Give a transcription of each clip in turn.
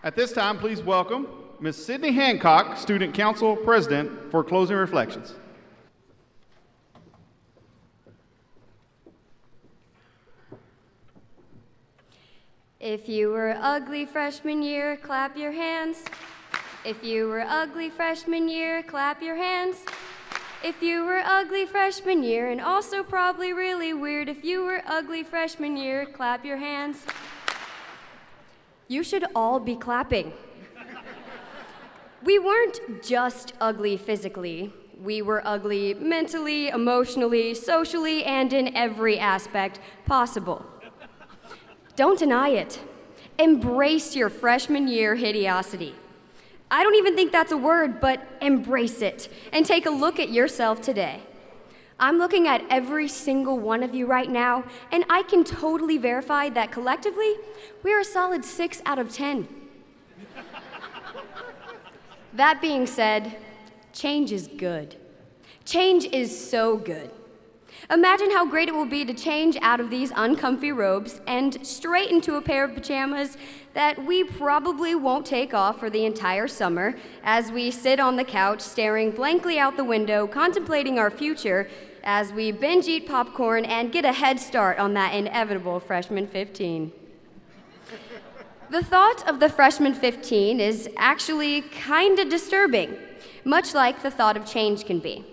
At this time, please welcome Ms. Sydney Hancock, Student Council President, for closing reflections. If you were ugly freshman year, clap your hands. If you were ugly freshman year, clap your hands. If you were ugly freshman year, and also probably really weird, if you were ugly freshman year, clap your hands. You should all be clapping. We weren't just ugly physically. We were ugly mentally, emotionally, socially, and in every aspect possible. Don't deny it. Embrace your freshman year hideosity. I don't even think that's a word, but embrace it and take a look at yourself today. I'm looking at every single one of you right now, and I can totally verify that collectively, we're a solid 6 out of 10. That being said, change is good. Change is so good. Imagine how great it will be to change out of these uncomfy robes and straight into a pair of pajamas that we probably won't take off for the entire summer as we sit on the couch staring blankly out the window, contemplating our future as we binge eat popcorn and get a head start on that inevitable freshman 15. The thought of the freshman 15 is actually kinda disturbing, much like the thought of change can be.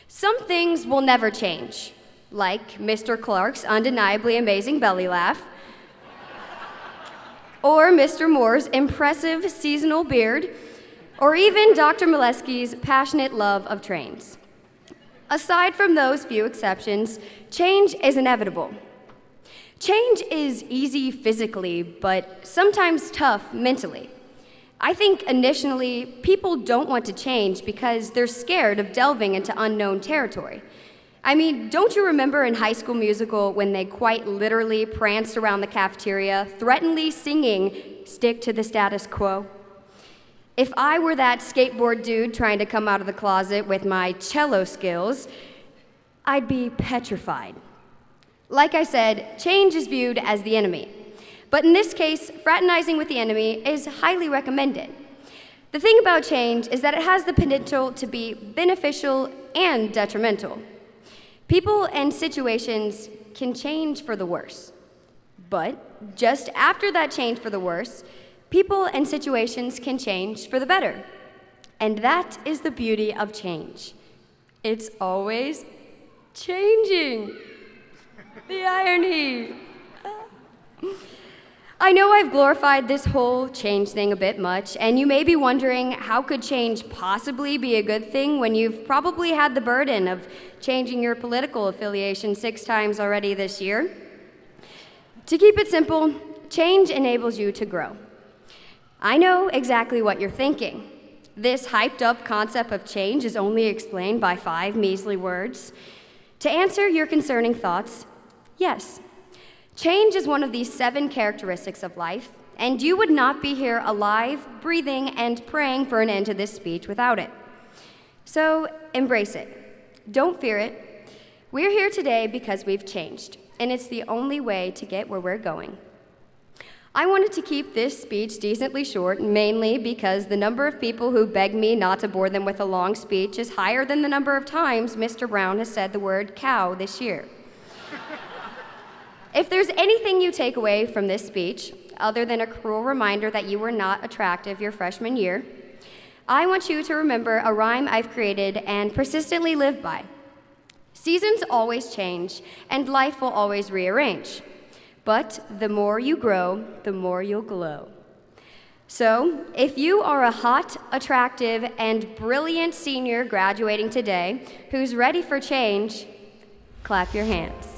Some things will never change, like Mr. Clark's undeniably amazing belly laugh, or Mr. Moore's impressive seasonal beard, or even Dr. Molesky's passionate love of trains. Aside from those few exceptions, change is inevitable. Change is easy physically, but sometimes tough mentally. I think initially, people don't want to change because they're scared of delving into unknown territory. I mean, don't you remember in High School Musical when they quite literally pranced around the cafeteria, threateningly singing, "Stick to the status quo"? If I were that skateboard dude trying to come out of the closet with my cello skills, I'd be petrified. Like I said, change is viewed as the enemy. But in this case, fraternizing with the enemy is highly recommended. The thing about change is that it has the potential to be beneficial and detrimental. People and situations can change for the worse. But just after that change for the worse, people and situations can change for the better. And that is the beauty of change. It's always changing. The irony. I know I've glorified this whole change thing a bit much, and you may be wondering, how could change possibly be a good thing when you've probably had the burden of changing your political affiliation 6 times already this year? To keep it simple, change enables you to grow. I know exactly what you're thinking. This hyped up concept of change is only explained by 5 measly words. To answer your concerning thoughts, yes. Change is one of these 7 characteristics of life, and you would not be here alive, breathing, and praying for an end to this speech without it. So embrace it. Don't fear it. We're here today because we've changed, and it's the only way to get where we're going. I wanted to keep this speech decently short, mainly because the number of people who beg me not to bore them with a long speech is higher than the number of times Mr. Brown has said the word cow this year. If there's anything you take away from this speech, other than a cruel reminder that you were not attractive your freshman year, I want you to remember a rhyme I've created and persistently live by. Seasons always change, and life will always rearrange. But the more you grow, the more you'll glow. So, if you are a hot, attractive, and brilliant senior graduating today who's ready for change, clap your hands.